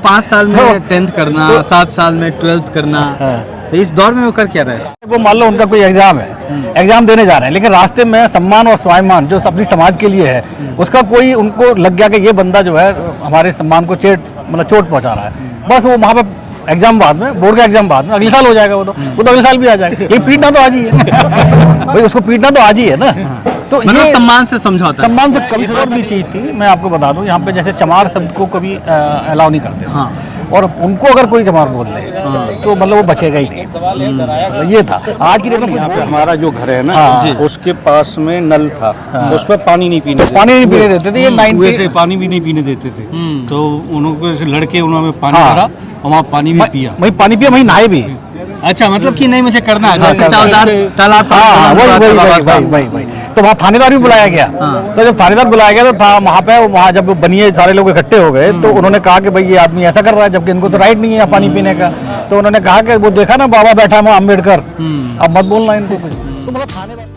5 साल में 10th करना, 7 साल में 12th करना, तो इस दौर में वो कर क्या रहे हैं? वो मान लो उनका कोई एग्जाम है, एग्जाम देने जा रहे हैं, लेकिन रास्ते में सम्मान और स्वाभिमान जो अपनी समाज के लिए है, उसका कोई उनको लग गया कि ये बंदा जो है हमारे सम्मान को चोट पहुंचा रहा है, बस वो वहाँ पे एग्जाम बाद में, बोर्ड का एग्जाम बाद में, अगले साल हो जाएगा, वो तो अगले साल भी आ जाएगा, ये पीटना तो आज ही है भाई, उसको पीटना तो आज ही है ना। तो मतलब सम्मान से समझौता, सम्मान से कभी और भी चीज थी। मैं आपको बता दूं, यहाँ पे जैसे चमार शब्द को कभी अलाउ नहीं करते, हाँ, और उनको अगर कोई चमार बोल दे तो मतलब वो बचेगा ही नहीं। ये था आज की डेट में। यहाँ पे हमारा जो घर है ना, उसके पास में नल था, उस पर पानी नहीं पीने देते थे। ये 90 से पानी भी नहीं पीने देते थे, तो उन्होंने लड़के उन्होंने पानी भरा और वहाँ पानी भी पिया, वही पानी पिया, वही नहाए भी। अच्छा, मतलब कि नहीं मुझे करना है, जैसे तालाब, वही तो वहाँ थानेदार भी बुलाया गया। तो जब थानेदार बुलाया गया तो था वहाँ जब बनिए सारे लोग इकट्ठे हो गए, तो उन्होंने कहा कि भाई ये आदमी ऐसा कर रहा है, जबकि इनको तो राइट नहीं है पानी पीने का। तो उन्होंने कहा कि वो देखा ना बाबा बैठा है अम्बेडकर, अब मत बोलना इनको कुछ। तो मतलब थानेदार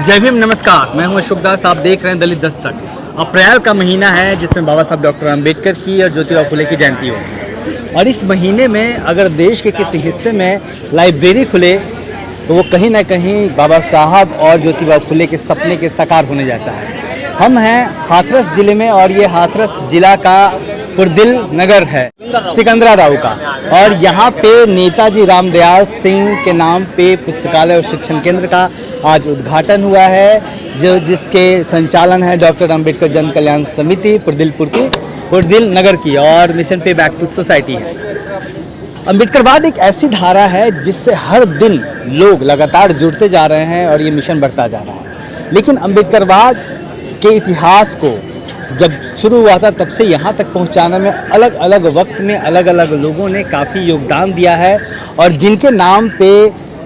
जय भीम, नमस्कार, मैं हूं अशोक दास, आप देख रहे हैं दलित दस्तक। अप्रैल का महीना है जिसमें बाबा साहब डॉक्टर अम्बेडकर की और ज्योतिबा फुले की जयंती होती है, और इस महीने में अगर देश के किसी हिस्से में लाइब्रेरी खुले तो वो कहीं ना कहीं बाबा साहब और ज्योतिबा फुले के सपने के साकार होने जैसा है। हम हैं हाथरस जिले में, और ये हाथरस जिला का पुरदिल नगर है सिकंदराबाद का, और यहाँ पे नेताजी रामदयाल सिंह के नाम पे पुस्तकालय और शिक्षण केंद्र का आज उद्घाटन हुआ है, जिसके संचालन है डॉक्टर अंबेडकर जन कल्याण समिति पुरदिल नगर की, और मिशन पे बैक टू सोसाइटी है। अम्बेडकरवाद एक ऐसी धारा है जिससे हर दिन लोग लगातार जुड़ते जा रहे हैं और ये मिशन बढ़ता जा रहा है। लेकिन अम्बेडकरवाद के इतिहास को जब शुरू हुआ था तब से यहाँ तक पहुँचाने में अलग अलग वक्त में अलग अलग लोगों ने काफ़ी योगदान दिया है, और जिनके नाम पे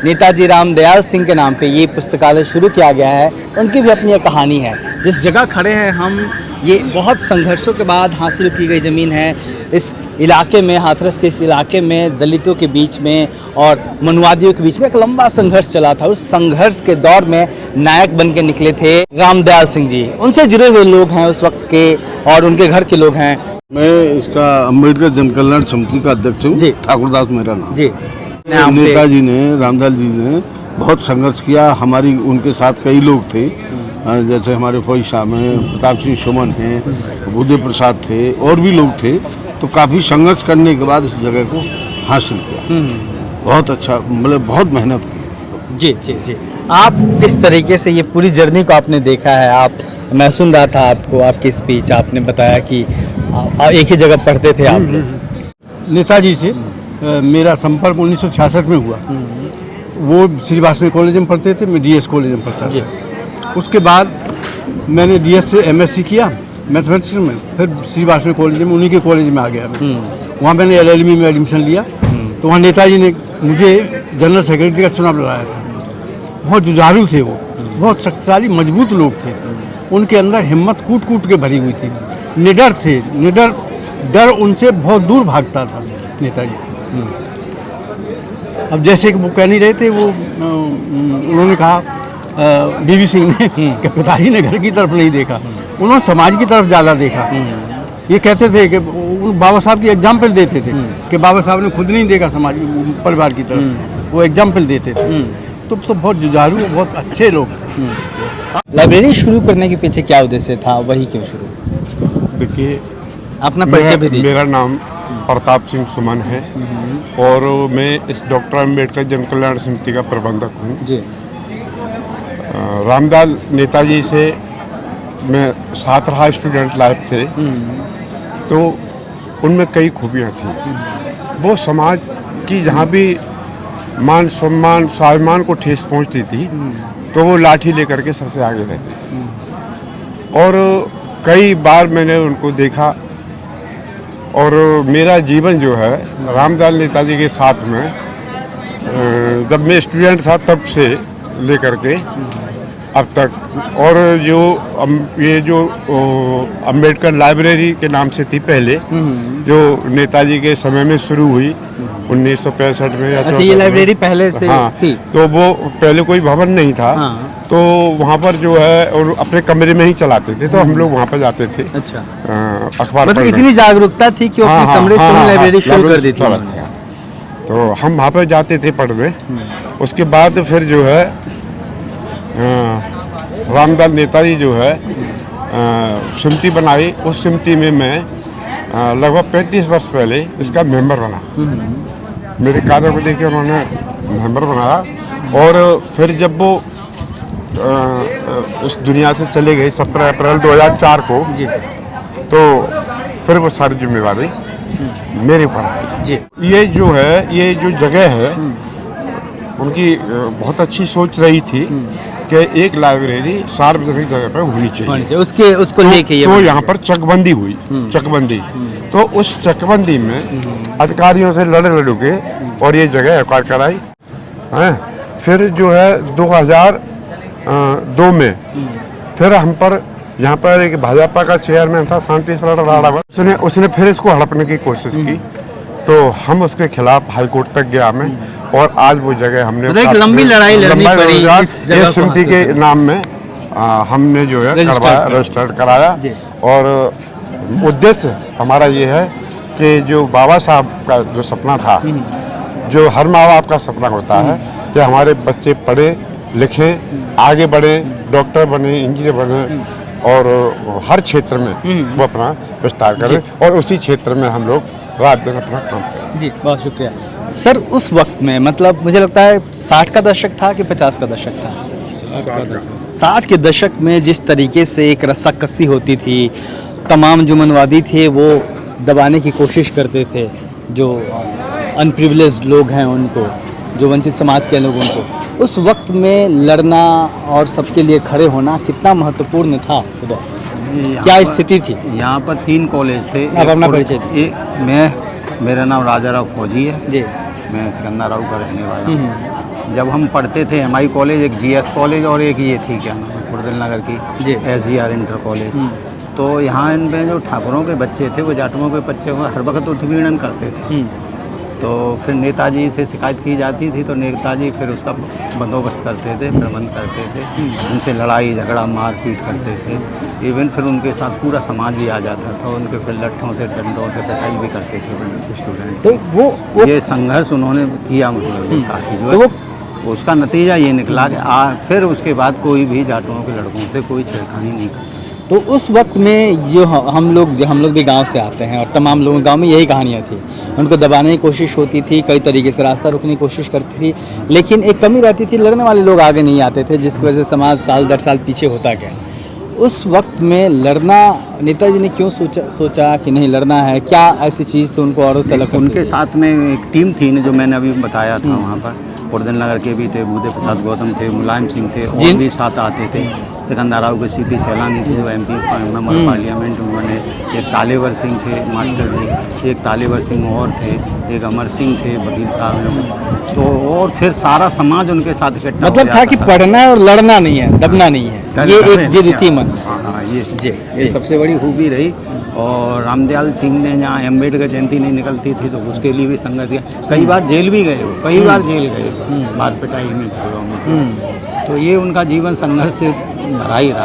नेताजी रामदयाल सिंह के नाम पे ये पुस्तकालय शुरू किया गया है, उनकी भी अपनी एक कहानी है। जिस जगह खड़े हैं हम, ये बहुत संघर्षों के बाद हासिल की गई ज़मीन है। इस इलाके में, हाथरस के इस इलाके में दलितों के बीच में और मनुवादियों के बीच में एक लंबा संघर्ष चला था। उस संघर्ष के दौर में नायक बन के निकले थे रामदयाल सिंह जी। उनसे जुड़े हुए लोग हैं उस वक्त के, और उनके घर के लोग हैं। मैं इसका अम्बेडकर जन कल्याण समिति का अध्यक्ष हूँ, ठाकुरदास मेरा नाम जी। नेताजी ने, रामदयाल जी ने बहुत संघर्ष किया, हमारी उनके साथ कई लोग थे, जैसे हमारे फौजी साहब हैं, प्रताप सिंह सुमन हैं, बुद्धे प्रसाद थे, और भी लोग थे। तो काफ़ी संघर्ष करने के बाद इस जगह को हासिल किया। बहुत अच्छा, मतलब बहुत मेहनत की। जी जी जी। आप किस तरीके से ये पूरी जर्नी को आपने देखा है? आप, मैं सुन रहा था आपको, आपकी स्पीच, आपने बताया कि एक ही जगह पढ़ते थे आप। नेताजी से मेरा संपर्क 1966 में हुआ। वो श्री वासवी कॉलेज में पढ़ते थे, मैं डीएस कॉलेज में पढ़ता था। उसके बाद मैंने डीएस से एमएससी किया मैथमेटिक्स में, फिर श्री वासवी कॉलेज में, उन्हीं के कॉलेज में आ गया मैं। वहाँ मैंने एलएलबी में एडमिशन लिया। तो वहाँ नेताजी ने मुझे जनरल सेक्रेटरी का चुनाव लड़ाया था। बहुत जुझारू थे वो, बहुत शक्तिशाली मजबूत लोग थे। उनके अंदर हिम्मत कूट कूट के भरी हुई थी, निडर थे, डर उनसे बहुत दूर भागता था नेताजी से। अब जैसे कि वो कह नहीं रहे थे, वो उन्होंने कहा बीवी सिंह ने कि पिताजी ने घर की तरफ नहीं देखा, उन्होंने समाज की तरफ ज़्यादा देखा। ये कहते थे कि बाबा साहब की एग्जाम्पल देते थे कि बाबा साहब ने खुद नहीं देखा समाज परिवार की तरफ, वो एग्जाम्पल देते थे। तो बहुत जुझारू, बहुत अच्छे लोग थे। लाइब्रेरी शुरू करने के पीछे क्या उद्देश्य था, वही क्यों शुरू? देखिए, अपना परिचय भी दीजिए। मेरा नाम प्रताप सिंह सुमन है, और मैं इस डॉक्टर अम्बेडकर जन कल्याण समिति का प्रबंधक हूँ जी। रामदयाल नेताजी से मैं साथ रहा, स्टूडेंट लाइफ थे, तो उनमें कई खूबियाँ थी। वो समाज की जहाँ भी मान सम्मान स्वाभिमान को ठेस पहुँचती थी, तो वो लाठी लेकर के सबसे आगे रहते थे। और कई बार मैंने उनको देखा और मेरा जीवन जो है रामदयाल नेताजी के साथ में जब मैं स्टूडेंट था तब से लेकर के अब तक, और जो ये जो अंबेडकर लाइब्रेरी के नाम से थी पहले, जो नेताजी के समय में शुरू हुई 1965 में या अच्छा, ये लाइब्रेरी पहले से थी? तो वो पहले कोई भवन नहीं था। तो वहाँ पर जो है और अपने कमरे में ही चलाते थे, तो हम लोग वहाँ पर जाते थे। अच्छा, अखबार मतलब इतनी जागरूकता थी कि अपने कमरे से ही लाइब्रेरी शुरू कर दी थी। तो हम वहाँ पर जाते थे पढ़ने। उसके बाद फिर जो है रामदयाल नेताजी जो है समिति बनाई। उस समिति में मैं लगभग 35 वर्ष पहले इसका मेंबर बना। मेरे कार्य को देख के उन्होंने मेंबर बनाया, और फिर जब वो इस दुनिया से चले गए 17 अप्रैल 2004 को जी, तो फिर वो सारी जिम्मेवारी मेरे ऊपर आई। जी, ये जो है, ये जो जगह है, उनकी बहुत अच्छी सोच रही थी कि एक लाइब्रेरी सार्वजनिक जगह पर होनी चाहिए। उसको लेके ये तो यहाँ पर चकबंदी हुई, चकबंदी। तो उस चकबंदी में अधिकारियों से लड़ के और ये जगह एक्वायर कराई हैं। फिर जो है 2002 में फिर हम पर यहाँ पर एक भाजपा का चेयरमैन था शांति स्वरूप राणा, उसने फिर इसको हड़पने की कोशिश की। तो हम उसके खिलाफ हाई कोर्ट तक गया मैं, और आज वो जगह हमने एक लंबी लड़ाई लड़नी पड़ी इस जगह को समिति के नाम में हमने जो है करवाया, रजिस्टर्ड कराया। और उद्देश्य हमारा ये है कि जो बाबा साहब का जो सपना था, जो हर माँ बाप का सपना होता है कि हमारे बच्चे पढ़े लिखें, आगे बढ़े, डॉक्टर बने, इंजीनियर बने, और हर क्षेत्र में वो अपना विस्तार करें, और उसी क्षेत्र में हम लोग रात दिन अपना काम करें। जी, बहुत शुक्रिया सर। उस वक्त में मतलब मुझे लगता है 60 का दशक था कि 50 का दशक था? 60 के दशक में जिस तरीके से एक रस्साकसी होती थी, तमाम जो मनवादी थे वो दबाने की कोशिश करते थे, जो अनप्रिविलेज्ड लोग हैं उनको, जो वंचित समाज के लोगों को, उस वक्त में लड़ना और सबके लिए खड़े होना कितना महत्वपूर्ण था? क्या स्थिति थी? यहाँ पर 3 कॉलेज थे। आप अपना परिचय दीजिए। मेरा नाम राजा राव फौजी है जी, मैं सिकंदर राव का रहने वाला हूँ। जब हम पढ़ते थे MI कॉलेज, एक GS कॉलेज और एक ये थी क्या नाम कुर्दिल नगर की SGR इंटर कॉलेज। तो यहाँ इनमें जो ठाकुरों के बच्चे थे वो जाटों के बच्चे हर वक्त उत्पीड़न करते थे। तो फिर नेताजी से शिकायत की जाती थी, तो नेताजी फिर उसका बंदोबस्त करते थे, प्रबंध करते थे, उनसे लड़ाई झगड़ा मारपीट करते थे। इवन फिर उनके साथ पूरा समाज भी आ जाता था, उनके फिर लट्ठों से डंडों से पिटाई भी करते थे स्टूडेंट्स। तो वो ये संघर्ष उन्होंने किया, मतलब काफ़ी जो है उसका नतीजा ये निकला कि फिर उसके बाद कोई भी जाटों के लड़कों से कोई छेड़खानी नहीं करता। तो उस वक्त में जो हम लोग भी गांव से आते हैं, और तमाम लोगों गांव में यही कहानियाँ थी, उनको दबाने की कोशिश होती थी, कई तरीके से रास्ता रोकने की कोशिश करती थी, लेकिन एक कमी रहती थी, लड़ने वाले लोग आगे नहीं आते थे, जिसकी वजह से समाज साल दर साल पीछे होता गया। उस वक्त में लड़ना, नेताजी ने क्यों सोचा कि नहीं लड़ना है? क्या ऐसी चीज़ थी उनको और से अलग? उनके साथ में एक टीम थी जो मैंने अभी बताया था, वहाँ पर कुर्दिल नगर के भी थे, बूदे प्रसाद गौतम थे, मुलायम सिंह थे, और भी साथ आते थे। सिकंदर राव के CP सैलानी थे जो MP मेंबर पार्लियामेंट, उन्होंने एक तालेवर सिंह थे मास्टर जी, एक तालेवर सिंह और थे, एक अमर सिंह थे वकील साहब। तो और फिर सारा समाज उनके साथ इकट्ठा मतलब था कि पढ़ना है और लड़ना नहीं है, दबना नहीं है, ये एक जिद थी मन। हाँ, ये सबसे बड़ी खूबी रही। और रामदयाल सिंह ने जहाँ अम्बेडकर जयंती नहीं निकलती थी तो उसके लिए भी संघर्ष किया, कई बार जेल भी गए हो, कई बार जेल गए मार पिटाई में, झगड़ों में। तो ये उनका जीवन संघर्ष से भरा ही रहा।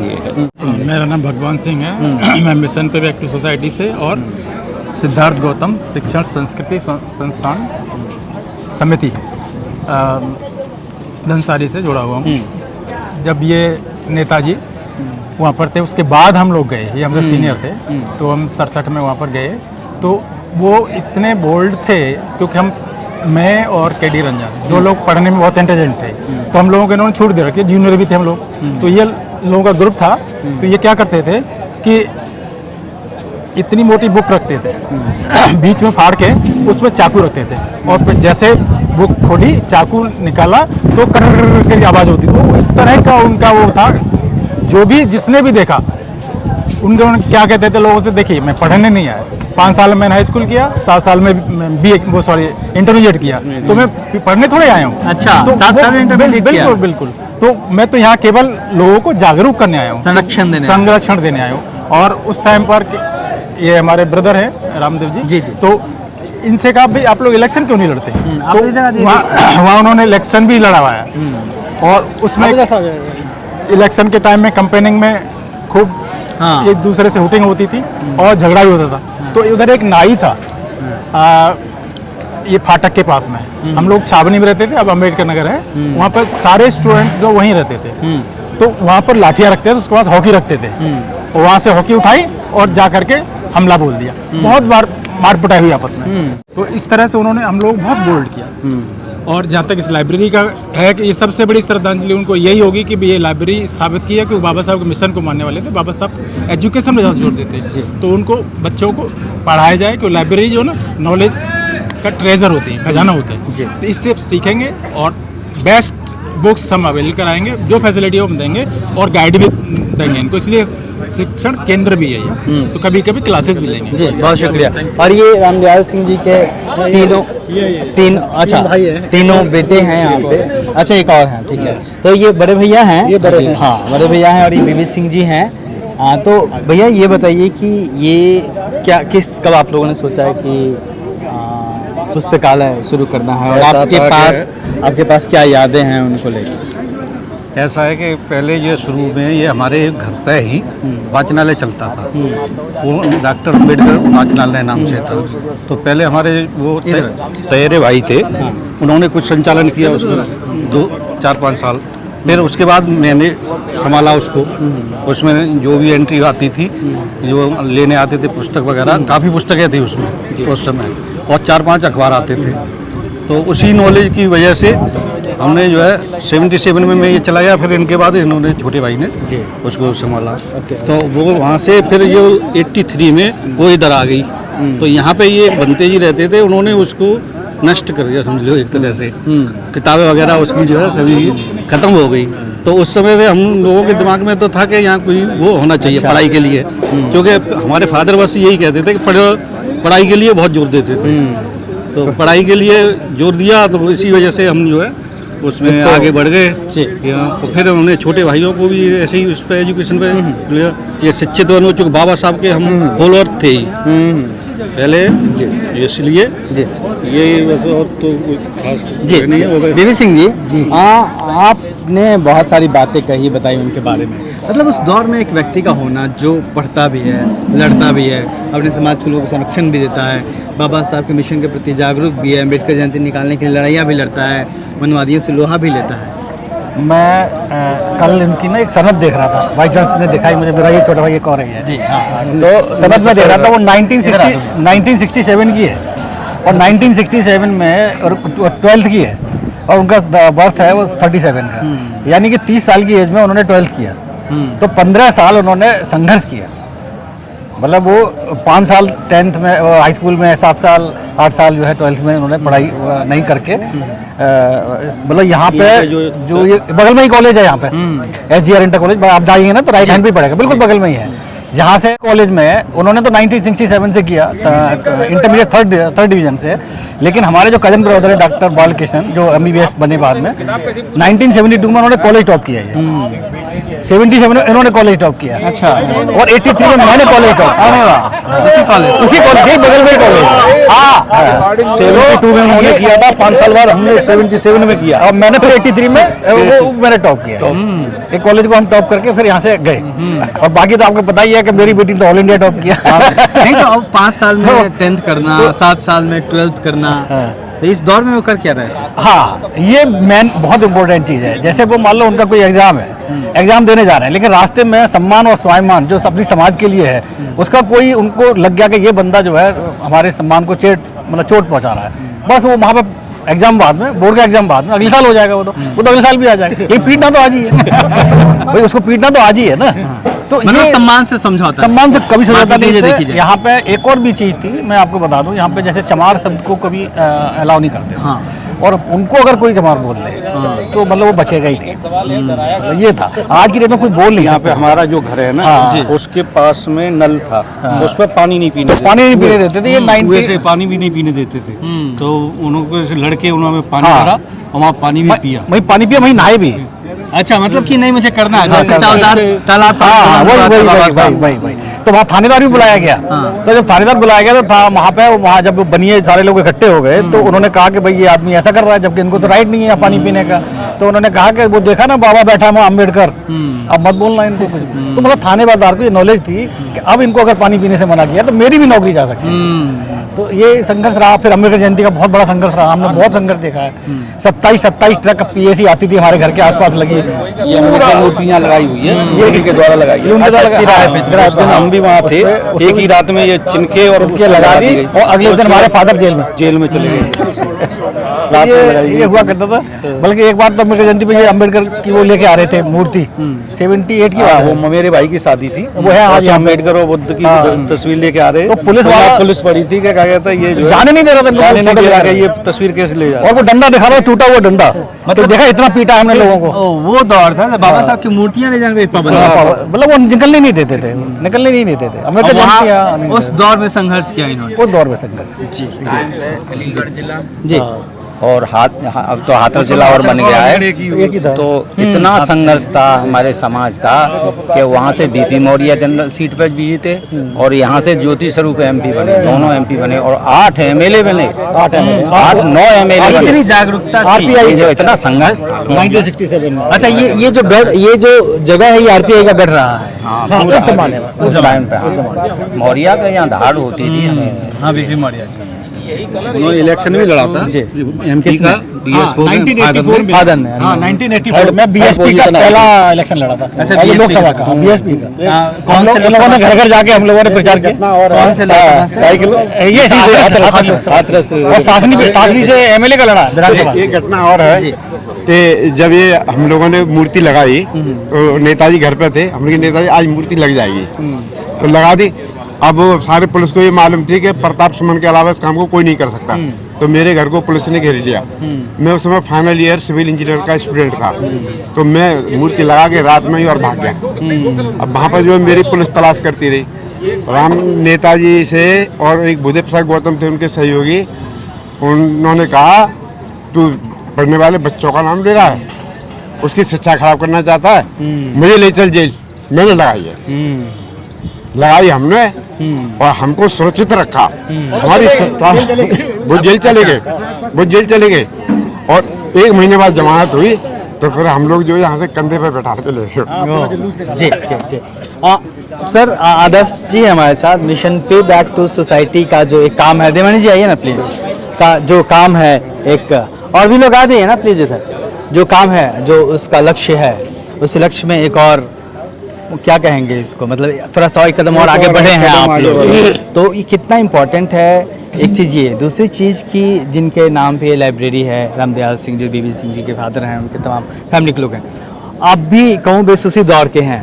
ये है। मेरा नाम भगवान सिंह है। मैं मिशन पे बैक टू सोसाइटी से और सिद्धार्थ गौतम शिक्षण संस्कृति संस्थान समिति धनसारी से जुड़ा हुआ हूँ। जब ये नेताजी वहाँ पर थे, उसके बाद हम लोग गए, ये हमसे सीनियर थे, तो हम 67 में वहाँ पर गए। तो वो इतने बोल्ड थे क्योंकि मैं और KD रंजन, जो लोग पढ़ने में बहुत इंटेलिजेंट थे, तो हम लोगों को इन्होंने छूट दे रखी, जूनियर भी थे हम लोग। तो ये लोगों का ग्रुप था, तो ये क्या करते थे कि इतनी मोटी बुक रखते थे, बीच में फाड़ के उसमें चाकू रखते थे, और फिर जैसे बुक खोली, चाकू निकाला तो कर करके आवाज़ होती थी। तो इस तरह का उनका वो था, जो भी जिसने भी देखा, उन्होंने क्या कहते थे लोगों से, देखिए मैं पढ़ने नहीं आया, 5 साल में मैंने हाई स्कूल किया, 7 साल में इंटरमीडिएट किया, तो मैं पढ़ने थोड़े आया हूँ। अच्छा, तो 7 साल में इंटरमीडिएट किया? बिल्कुल बिल्कुल। तो मैं तो यहाँ केवल लोगों को जागरूक करने आया हूँ, संरक्षण देने आया हूँ। और उस टाइम पर ये हमारे ब्रदर हैं रामदेव जी, जी। तो इनसे कहा भाई आप लोग इलेक्शन क्यों नहीं लड़ते? आप तो इधर आ जाइए। वहाँ उन्होंने इलेक्शन भी लड़वाया, और उसमें इलेक्शन के टाइम में कैंपेनिंग में खूब हाँ। एक दूसरे से हुटिंग होती थी और झगड़ा भी होता था। तो उधर एक नाई था, ये फाटक के पास में, हम लोग छावनी में रहते थे, अब अम्बेडकर नगर है, वहाँ पर सारे स्टूडेंट जो वहीं रहते थे, तो वहाँ पर लाठियाँ रखते थे, उसके पास हॉकी रखते थे, और वहाँ से हॉकी उठाई और जा करके हमला बोल दिया। बहुत बार मार पिटाई हुई आपस में। तो इस तरह से उन्होंने हम लोग बहुत बोल्ड किया। और जहाँ तक इस लाइब्रेरी का है कि ये सबसे बड़ी श्रद्धांजलि उनको यही होगी कि ये लाइब्रेरी स्थापित की है, कि वो बाबा साहब के मिशन को मानने वाले थे। बाबा साहब एजुकेशन में ज़्यादा जोर देते हैं, तो उनको बच्चों को पढ़ाया जाए कि लाइब्रेरी जो ना नॉलेज का ट्रेजर होती है, खजाना होता है। तो इससे सीखेंगे और बेस्ट बुक्स हम अवेल कराएंगे, जो फैसिलिटी हम देंगे, और गाइड भी देंगे इनको। इसलिए शिक्षण केंद्र भी है ये, तो कभी कभी क्लासेस भी लेंगे। जी, बहुत शुक्रिया। और ये रामदयाल सिंह जी के तीनों बेटे हैं यहाँ पे। अच्छा, एक और हैं, ठीक है। तो ये बड़े भैया हैं, ये बड़े भैया हैं, और ये बीबी सिंह जी हैं। तो भैया ये बताइए कि ये कब आप लोगों ने सोचा है कि पुस्तकालय शुरू करना है, और आपके पास क्या यादें हैं उनको लेकर? ऐसा है कि पहले ये शुरू में ये हमारे घर पे ही वाचनालय चलता था, वो डॉक्टर अम्बेडकर वाचनालय नाम से था। तो पहले हमारे वो तैयरे भाई थे, उन्होंने कुछ संचालन किया उसमें 4-5 साल। फिर उसके बाद मैंने संभाला उसको। उसमें जो भी एंट्री आती थी, जो लेने आते थे पुस्तक वगैरह, काफ़ी पुस्तकें थी उसमें उस समय, और 4-5 अखबार आते थे। तो उसी नॉलेज की वजह से हमने जो है 77 में मैं ये चलाया, फिर इनके बाद इन्होंने छोटे भाई ने उसको संभाला। तो वो वहाँ से फिर ये 83 में वो इधर आ गई। तो यहाँ पे ये बनते जी रहते थे, उन्होंने उसको नष्ट कर दिया, समझ लो एक तरह से। किताबें वगैरह उसकी जो है सभी खत्म हो गई। तो उस समय से हम लोगों के दिमाग में तो था कि यहाँ कोई वो होना चाहिए पढ़ाई के लिए, क्योंकि हमारे फादर बस यही कहते थे कि पढ़ाई के लिए बहुत जोर देते थे। तो पढ़ाई के लिए जोर दिया, तो इसी वजह से हम जो है उसमें आगे बढ़ गए। तो फिर हमने छोटे भाइयों को भी ऐसे ही उस पर एजुकेशन पे ये शिक्षित बनो, चूँकि बाबा साहब के हम फॉलोअर थे ही पहले, इसलिए ये बस और तो कोई खास नहीं है। बीबी सिंह जी, आपने बहुत सारी बातें कही, बताई उनके बारे में। मतलब उस दौर में एक व्यक्ति का होना जो पढ़ता भी है, लड़ता भी है, अपने समाज के लोगों को संरक्षण भी देता है, बाबा साहब के मिशन के प्रति जागरूक भी है, अम्बेडकर जयंती निकालने के लिए लड़ाइयाँ भी लड़ता है, वनवादियों से लोहा भी लेता है। मैं कल इनकी ना एक सनद देख रहा था, बाई चांस ने दिखाई मुझे, मेरा ये छोटा भाई एक और है जी। तो सनद में देख रहा था, वो 1967 की है, और 1967 में और 12th की है, और उनका बर्थ है वो 37 का, यानी कि 30 साल की एज में उन्होंने 12th किया। तो 15 साल उन्होंने संघर्ष किया। मतलब वो 5 साल 10th में हाई स्कूल में, 7 साल 8 साल जो है 12th में उन्होंने पढ़ाई नहीं करके, मतलब यहाँ पे जो ये बगल में ही कॉलेज है, यहाँ पे SGR इंटर कॉलेज, आप जाइए ना तो राइट हैंड पे पड़ेगा, बिल्कुल बगल में ही है। जहाँ से कॉलेज में उन्होंने तो 1967 से किया, इंटरमीडिएट थर्ड डिवीजन से। लेकिन हमारे जो कजन ब्रदर है डॉक्टर बालकृष्ण, जो MBBS बने बाद में, 1972 में उन्होंने कॉलेज टॉप किया है। 77 में इन्होंने कॉलेज टॉप किया। अच्छा। और 83 में मैंने कॉलेज टॉप किया। उसी कॉलेज बगल में कॉलेज। हाँ, 72 में उन्होंने किया था, 5 साल बाद हमने 77 में किया, और मैंने फिर 83 में वो मैंने टॉप किया। एक कॉलेज को हम टॉप करके फिर यहाँ से गए, और बाकी तो आपको पता ही है कि मेरी बेटी तो ऑल इंडिया टॉप किया। नहीं, तो अब 5 साल में 10th करना, 7 साल में 12th करना, तो इस दौर में वो कर क्या रहे हैं? हाँ, ये मेन बहुत इंपॉर्टेंट चीज़ है। जैसे वो मान लो उनका कोई एग्जाम है, एग्जाम देने जा रहे हैं, लेकिन रास्ते में सम्मान और स्वाभिमान जो अपनी समाज के लिए है, उसका कोई उनको लग गया कि ये बंदा जो है हमारे सम्मान को चोट पहुंचा रहा है, बस वो वहाँ पे एग्जाम बाद में, बोर्ड का एग्जाम बाद में, अगले साल हो जाएगा, वो तो अगले साल भी आ जाएगा। ये पीटना तो आज ही है भाई, उसको पीटना तो आज ही है ना। तो मतलब ये सम्मान से समझौता, सम्मान से कभी समझौता नहीं देखी है। यहाँ पे एक और भी चीज़ थी, मैं आपको बता दूं, यहाँ पे जैसे चमार शब्द को कभी अलाउ नहीं करते। हाँ। और उनको अगर कोई कमार बोल दे तो मतलब वो बचेगा ही नहीं, मतलब ये था। आज की डेट में कोई बोल नहीं यहाँ पे हमारा जो घर है ना, हाँ। उसके पास में नल था, उस पर पानी नहीं पीने देते। पानी नहीं पीने देते थे, ये 90 से पानी भी नहीं पीने देते थे, तो उनको से लड़के उन्होंने पानी हाँ। भरा और वहाँ पानी भी पिया। वही पानी पिया, वही नहाए भी। अच्छा, मतलब कि नहीं मुझे करना है, जैसे तालाब हाँ, वही तो वहाँ थानेदार भी बुलाया गया। तो जब थानेदार बुलाया गया तो था वहाँ जब बनिए सारे लोग इकट्ठे हो गए तो उन्होंने कहा कि भाई ये आदमी ऐसा कर रहा है, जबकि इनको तो राइट नहीं है पानी पीने का। तो उन्होंने कहा कि वो देखा ना बाबा बैठा है अम्बेडकर, अब मत बोलना इनको कुछ भी। तो मतलब थानेदार को ये नॉलेज थी कि अब इनको अगर पानी पीने से मना किया तो मेरी भी नौकरी जा सकती है। तो ये संघर्ष रहा। फिर अम्बेडकर जयंती का बहुत बड़ा संघर्ष रहा, हमने बहुत संघर्ष देखा है। 27 ट्रक पीएसी आती थी हमारे घर के आसपास लगी, ये मूर्तियाँ लगाई हुई है, ये इनके द्वारा लगाई है। उनके द्वारा उस दिन हम भी वहाँ थे, एक ही रात में ये चिनके और के लगा दी और अगले दिन हमारे फादर जेल में चले गए। ये हुआ करता था। बल्कि एक बार तो अम्बेडकर जयंती पे ये अम्बेडकर की वो लेके आ रहे थे मूर्ति, 78 की बात है। वो मेरे भाई की शादी थी, वो है आज अम्बेडकर और बुद्ध की तस्वीर लेके आ रहे। तो पुलिस पड़ी थी, क्या कहता है ये जाने नहीं दे रहा था, जाने नहीं दे रहा, ये तस्वीर कैसे ले जा। और वो डंडा दिखा रहा, टूटा हुआ डंडा, मतलब देखा इतना पीटा हमने लोगों को। वो दौर था बाबा साहब की मूर्तियां ले जाने पे मतलब वो निकलने नहीं देते थे, निकलने नहीं देते थे। अम्बेडकर जयंती उस दौर में संघर्ष किया इन्होंने। उस दौर में संघर्ष। जी। और अब तो हाथरस जिला और बन गया है। तो इतना संघर्ष था हमारे समाज का कि वहाँ से बीपी मौर्य जनरल सीट पर भी जीते और यहाँ से ज्योति स्वरूप एमपी बने, दोनों एमपी बने और 8 एमएलए बने, 8-9 एमएलए बने। इतनी जागरूकता थी, ये जो इतना संघर्ष 1967 में। अच्छा, ये जो जगह है ये आरपीआई का गढ़ रहा है। उस टाइम पे मौर्य का यहाँ धाड़ होती थी हमेशा। हाँ, बीपी मौर्य। उन्होंने इलेक्शन भी लड़ा था एमपी का, हाँ, 1984 मैं बीएसपी का पहला इलेक्शन लड़ा था। अच्छा, ये लोकसभा का, बीएसपी का। हम लोगों ने घर घर जाके हम लोगों ने प्रचार किया। कौन से लड़ा? साइकिल ये और शासनी से एमएलए का लड़ा विधानसभा। एक घटना और है कि जब ये हम लोगों ने मूर्ति लगाई तो नेताजी घर पे थे, हम लोग नेताजी आज मूर्ति लग जाएगी तो लगा दी। अब सारे पुलिस को ये मालूम थी कि प्रताप सुमन के अलावा इस काम को कोई नहीं कर सकता, तो मेरे घर को पुलिस ने घेर लिया। मैं उस समय फाइनल ईयर सिविल इंजीनियर का स्टूडेंट था, तो मैं मूर्ति लगा के रात में ही और भाग गया। अब वहाँ पर जो है मेरी पुलिस तलाश करती रही। राम नेताजी से और एक बुद्धे प्रसाद गौतम थे उनके सहयोगी, उन्होंने कहा तू पढ़ने वाले बच्चों का नाम ले रहा है, उसकी शिक्षा खराब करना चाहता है, मुझे ले चल जेल। मैंने लगाई है, लगाई हमने और हमको सुरक्षित रखा। हमारी वो जेल चले गए और 1 महीने बाद जमानत हुई तो फिर हम लोग जो यहाँ से कंधे पे बैठा के ले गए। जी। सर, आदर्श जी हमारे साथ मिशन पे बैक टू सोसाइटी का जो एक काम है, देवानी जी आइए ना प्लीज, का जो काम है एक, और भी लोग आ जाइए ना प्लीज इधर। जो काम है, जो उसका लक्ष्य है, उस लक्ष्य में एक और क्या कहेंगे इसको, मतलब थोड़ा 100 कदम और आगे बढ़े हैं आप लोग, तो ये कितना इम्पोर्टेंट है। एक चीज़ ये, दूसरी चीज़ की जिनके नाम पे ये लाइब्रेरी है, रामदयाल सिंह जो बीबी सिंह जी के फादर हैं, उनके तमाम फैमिली के लोग हैं, आप भी कहूँ बेस उसी दौर के हैं।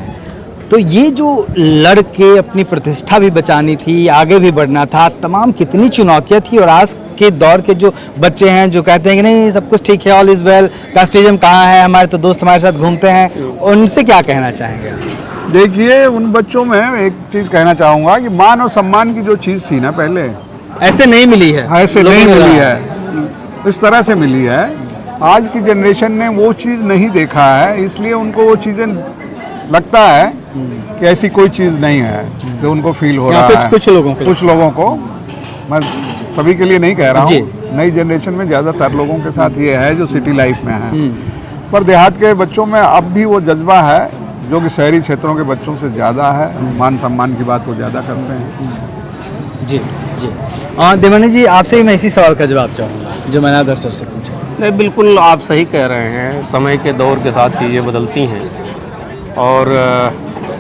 तो ये जो लड़के अपनी प्रतिष्ठा भी बचानी थी, आगे भी बढ़ना था, तमाम कितनी चुनौतियाँ थी। और आज के दौर के जो बच्चे हैं जो कहते हैं कि नहीं सब कुछ ठीक है, ऑल इज़ वेल, कास्टिज्म कहाँ है, हमारे तो दोस्त हमारे साथ घूमते हैं, उनसे क्या कहना चाहेंगे? देखिए, उन बच्चों में एक चीज़ कहना चाहूँगा कि मान और सम्मान की जो चीज़ थी ना पहले, ऐसे नहीं मिली है, ऐसे नहीं मिली है, इस तरह से मिली है। आज की जनरेशन ने वो चीज़ नहीं देखा है, इसलिए उनको वो चीज़ें लगता है कि ऐसी कोई चीज़ नहीं है जो उनको फील हो रहा है। कुछ लोगों को, मैं सभी के लिए नहीं कह रहा हूँ, नई जनरेशन में ज़्यादातर लोगों के साथ ये है जो सिटी लाइफ में है, पर देहात के बच्चों में अब भी वो जज्बा है जो कि शहरी क्षेत्रों के बच्चों से ज़्यादा है। मान सम्मान की बात वो ज़्यादा करते हैं। जी। देवानी जी, आपसे भी मैं इसी सवाल का जवाब चाहूँगा जो मैंने आदर्श सर से पूछा। नहीं, बिल्कुल आप सही कह रहे हैं। समय के दौर के साथ चीज़ें बदलती हैं और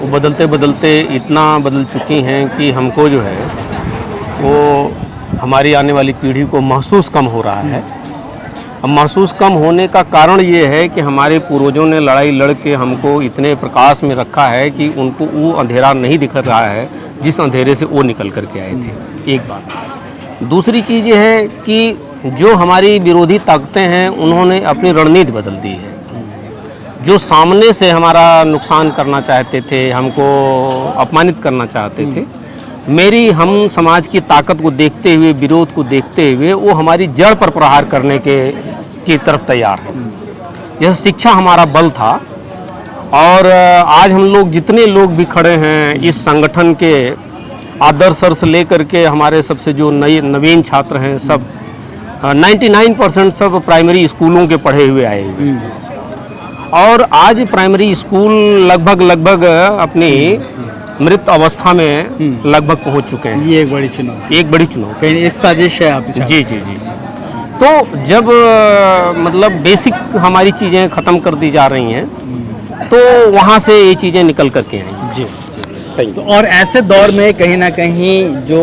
वो बदलते बदलते इतना बदल चुकी हैं कि हमको जो है वो हमारी आने वाली पीढ़ी को महसूस कम हो रहा है। अब महसूस कम होने का कारण ये है कि हमारे पूर्वजों ने लड़ाई लड़ के हमको इतने प्रकाश में रखा है कि उनको वो अंधेरा नहीं दिख रहा है जिस अंधेरे से वो निकल कर के आए थे। एक बात। दूसरी चीज़ ये है कि जो हमारी विरोधी ताकतें हैं उन्होंने अपनी रणनीति बदल दी है। जो सामने से हमारा नुकसान करना चाहते थे, हमको अपमानित करना चाहते थे, हम समाज की ताकत को देखते हुए, विरोध को देखते हुए वो हमारी जड़ पर प्रहार करने की तरफ तैयार है। यह शिक्षा हमारा बल था और आज हम लोग जितने लोग भी खड़े हैं इस संगठन के आदर्श से लेकर के हमारे सबसे जो नवीन छात्र हैं, सब 99% सब प्राइमरी स्कूलों के पढ़े हुए आए हुए, और आज प्राइमरी स्कूल लगभग अपनी मृत अवस्था में लगभग पहुंच चुके हैं। ये एक बड़ी चुनौती, कहीं एक साजिश है आप। जी। तो जब मतलब बेसिक हमारी चीज़ें ख़त्म कर दी जा रही हैं तो वहाँ से ये चीज़ें निकल करके आई। जी। तो और ऐसे दौर में कहीं ना कहीं जो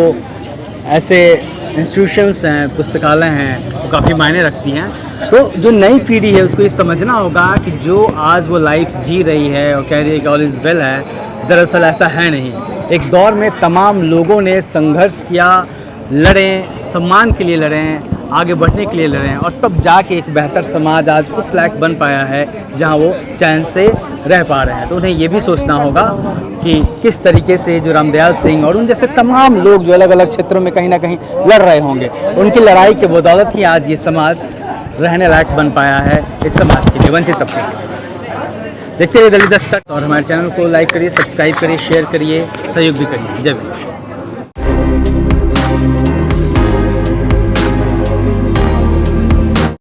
ऐसे इंस्टीट्यूशंस हैं, पुस्तकालय हैं, वो काफ़ी मायने रखती हैं। तो जो नई पीढ़ी है उसको ये समझना होगा कि जो आज वो लाइफ जी रही है और कह रही है कि ऑल इज़ वेल है, दरअसल ऐसा है नहीं। एक दौर में तमाम लोगों ने संघर्ष किया, लड़े, सम्मान के लिए लड़े, आगे बढ़ने के लिए लड़े, और तब जाके एक बेहतर समाज आज उस लायक बन पाया है जहां वो चैन से रह पा रहे हैं। तो उन्हें ये भी सोचना होगा कि किस तरीके से जो रामदयाल सिंह और उन जैसे तमाम लोग जो अलग अलग क्षेत्रों में कहीं ना कहीं लड़ रहे होंगे, उनकी लड़ाई के बदौलत ही आज ये समाज रहने लायक बन पाया है, इस समाज के लिए, वंचित तबके के लिए। देखते रहिए दलित दस्तक और हमारे चैनल को लाइक करिए, सब्सक्राइब करिए, शेयर करिए, सहयोग भी करिए। जय हिंद।